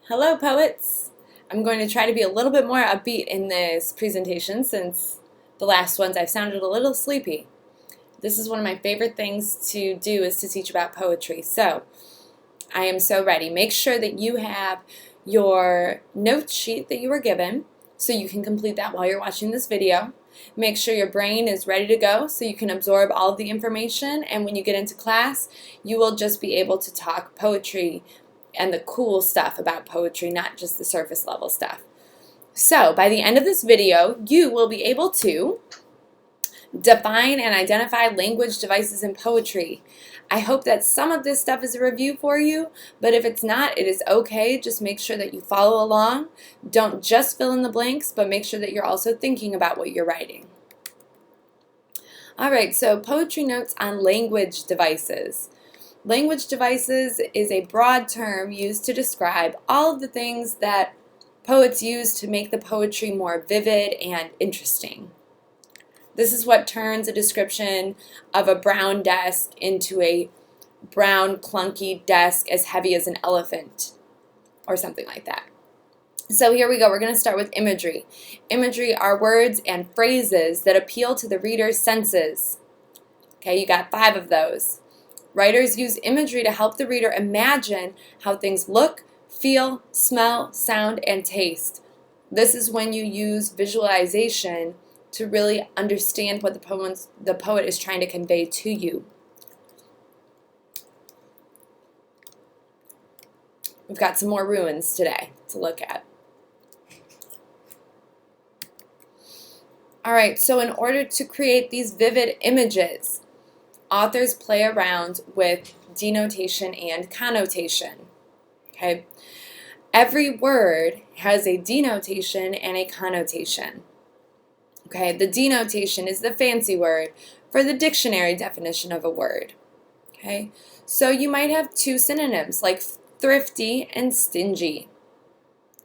Hello, poets! I'm going to try to be a little bit more upbeat in this presentation since the last ones I've sounded a little sleepy. This is one of my favorite things to do is to teach about poetry. So, I am so ready. Make sure that you have your note sheet that you were given so you can complete that while you're watching this video. Make sure your brain is ready to go so you can absorb all of the information, and when you get into class, you will just be able to talk poetry and the cool stuff about poetry, not just the surface level stuff. So, by the end of this video, you will be able to define and identify language devices in poetry. I hope that some of this stuff is a review for you, but if it's not, it is okay. Just make sure that you follow along. Don't just fill in the blanks, but make sure that you're also thinking about what you're writing. Alright, so poetry notes on language devices. Language devices is a broad term used to describe all of the things that poets use to make the poetry more vivid and interesting. This is what turns a description of a brown desk into a brown clunky desk as heavy as an elephant or something like that. So here we go. We're going to start with imagery. Imagery are words and phrases that appeal to the reader's senses. Okay, you got 5 of those. Writers use imagery to help the reader imagine how things look, feel, smell, sound, and taste. This is when you use visualization to really understand what the poet is trying to convey to you. We've got some more ruins today to look at. All right, so in order to create these vivid images, authors play around with denotation and connotation. Okay? Every word has a denotation and a connotation. Okay? The denotation is the fancy word for the dictionary definition of a word. Okay? So you might have 2 synonyms like thrifty and stingy.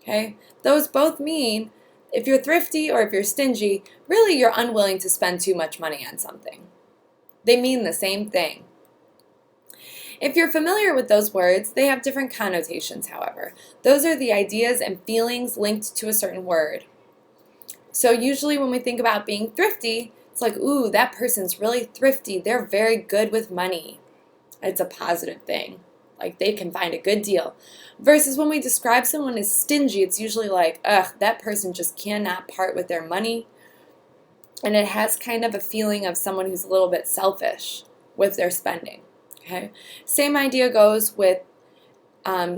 Okay? Those both mean if you're thrifty or if you're stingy, really you're unwilling to spend too much money on something. They mean the same thing. If you're familiar with those words, they have different connotations, however. Those are the ideas and feelings linked to a certain word. So usually when we think about being thrifty, it's like, ooh, that person's really thrifty. They're very good with money. It's a positive thing. Like they can find a good deal. Versus when we describe someone as stingy, it's usually like, ugh, that person just cannot part with their money. And it has kind of a feeling of someone who's a little bit selfish with their spending. Okay? Same idea goes with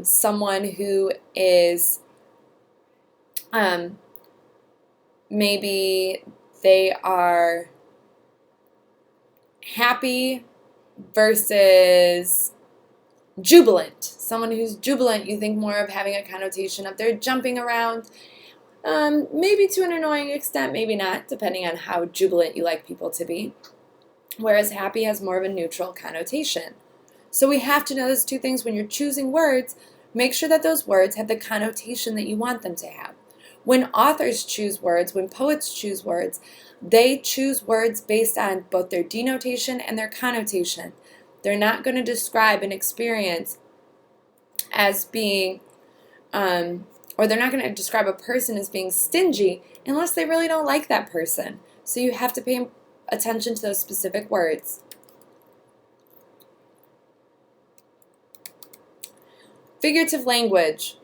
someone who is maybe they are happy versus jubilant. Someone who's jubilant, you think more of having a connotation of they're jumping around. Maybe to an annoying extent, maybe not, depending on how jubilant you like people to be. Whereas happy has more of a neutral connotation. So we have to know those 2 things when you're choosing words. Make sure that those words have the connotation that you want them to have. When authors choose words, when poets choose words, they choose words based on both their denotation and their connotation. They're not going to describe an experience as being or they're not going to describe a person as being stingy unless they really don't like that person. So you have to pay attention to those specific words. Figurative language.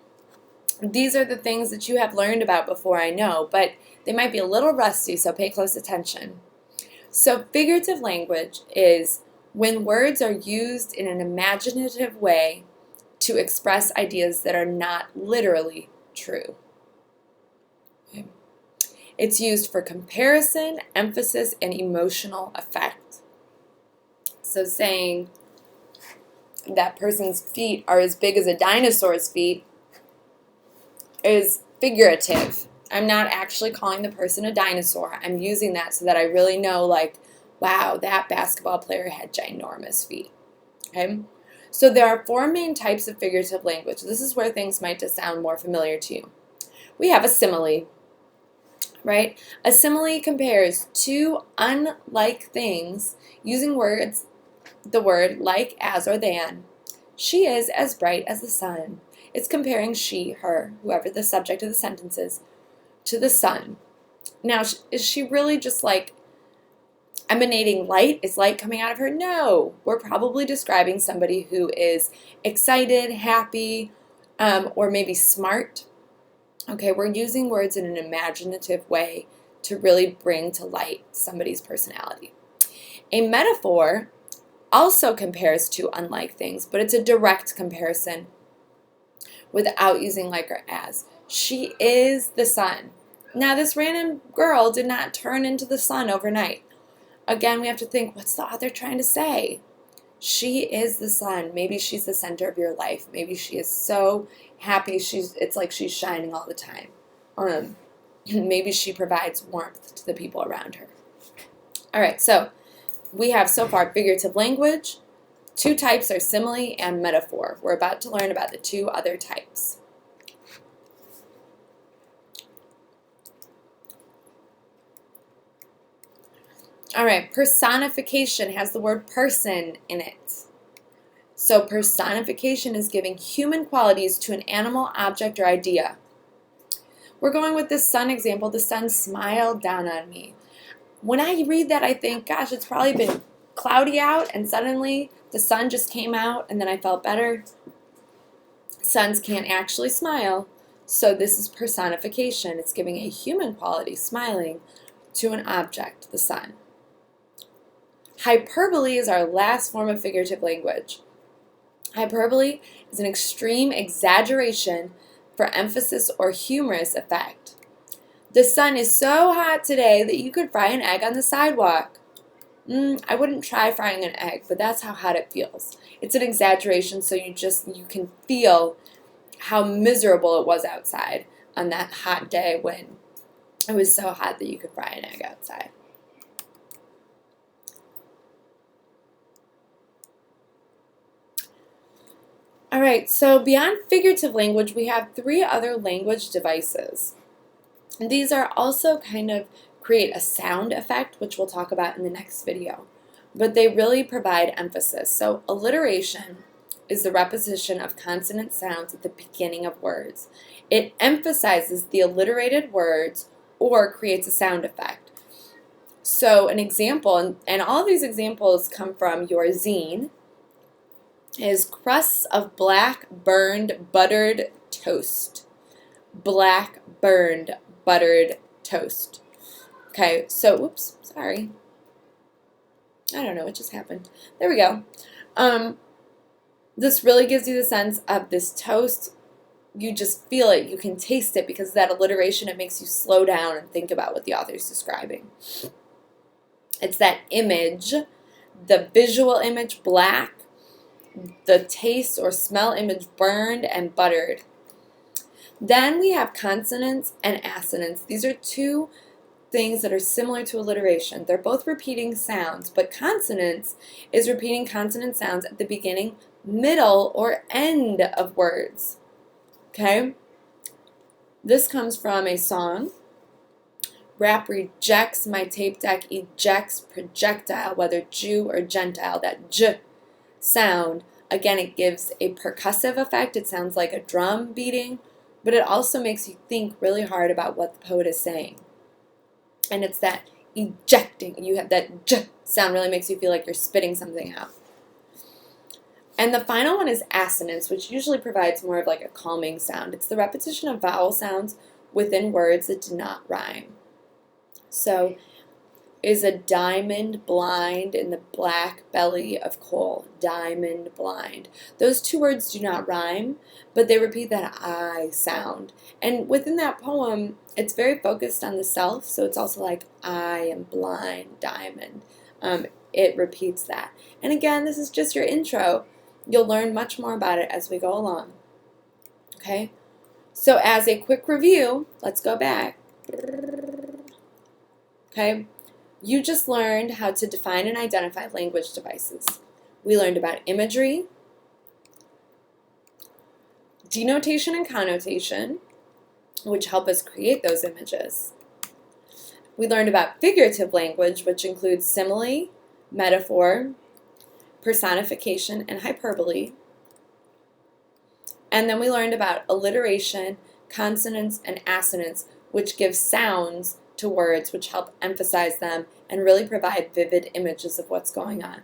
These are the things that you have learned about before, I know, but they might be a little rusty, so pay close attention. So figurative language is when words are used in an imaginative way to express ideas that are not literally true. Okay. It's used for comparison, emphasis, and emotional effect. So saying that person's feet are as big as a dinosaur's feet is figurative. I'm not actually calling the person a dinosaur. I'm using that so that I really know, like, wow, that basketball player had ginormous feet. Okay? So there are 4 main types of figurative language. This is where things might just sound more familiar to you. We have a simile, right? A simile compares 2 unlike things using words, the word like, as, or than. She is as bright as the sun. It's comparing she, her, whoever the subject of the sentence is, to the sun. Now, is she really just like emanating light? Is light coming out of her? No. We're probably describing somebody who is excited, happy, or maybe smart. Okay, we're using words in an imaginative way to really bring to light somebody's personality. A metaphor also compares to unlike things, but it's a direct comparison without using like or as. She is the sun. Now, this random girl did not turn into the sun overnight. Again, we have to think, what's the author trying to say? She is the sun. Maybe she's the center of your life. Maybe she is so happy. It's like she's shining all the time. Maybe she provides warmth to the people around her. All right, so we have so far figurative language. Two types are simile and metaphor. We're about to learn about the two other types. All right, personification has the word person in it. So personification is giving human qualities to an animal, object, or idea. We're going with this sun example. The sun smiled down on me. When I read that, I think, gosh, it's probably been cloudy out, and suddenly the sun just came out, and then I felt better. Suns can't actually smile, so this is personification. It's giving a human quality, smiling, to an object, the sun. Hyperbole is our last form of figurative language. Hyperbole is an extreme exaggeration for emphasis or humorous effect. The sun is so hot today that you could fry an egg on the sidewalk. I wouldn't try frying an egg, but that's how hot it feels. It's an exaggeration, so you can feel how miserable it was outside on that hot day when it was so hot that you could fry an egg outside. All right, so beyond figurative language, we have three other language devices. And these are also kind of create a sound effect, which we'll talk about in the next video. But they really provide emphasis. So alliteration is the repetition of consonant sounds at the beginning of words. It emphasizes the alliterated words or creates a sound effect. So an example, and all these examples come from your zine, is crusts of black burned buttered toast. Black burned buttered toast. Okay, so, oops, sorry. I don't know what just happened. There we go. This really gives you the sense of this toast. You just feel it. You can taste it because of that alliteration. It makes you slow down and think about what the author is describing. It's that image, the visual image, black, the taste or smell image, burned and buttered. Then we have consonants and assonants. These are two things that are similar to alliteration. They're both repeating sounds, but consonants is repeating consonant sounds at the beginning, middle, or end of words. Okay? This comes from a song. Rap rejects my tape deck, ejects projectile, whether Jew or Gentile. That J sound, again, it gives a percussive effect. It sounds like a drum beating, but it also makes you think really hard about what the poet is saying. And it's that ejecting. You have that J sound really makes you feel like you're spitting something out. And the final one is assonance, which usually provides more of like a calming sound. It's the repetition of vowel sounds within words that do not rhyme. So, is a diamond blind in the black belly of coal? Diamond blind. Those two words do not rhyme, but they repeat that I sound. And within that poem, it's very focused on the self, so it's also like I am blind, diamond. It repeats that. And again, this is just your intro. You'll learn much more about it as we go along. Okay? So as a quick review, let's go back. Okay? You just learned how to define and identify language devices. We learned about imagery, denotation and connotation, which help us create those images. We learned about figurative language, which includes simile, metaphor, personification, and hyperbole. And then we learned about alliteration, consonants, and assonants, which give sounds to words, which help emphasize them and really provide vivid images of what's going on.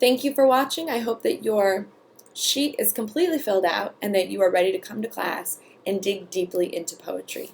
Thank you for watching. I hope that your sheet is completely filled out and that you are ready to come to class and dig deeply into poetry.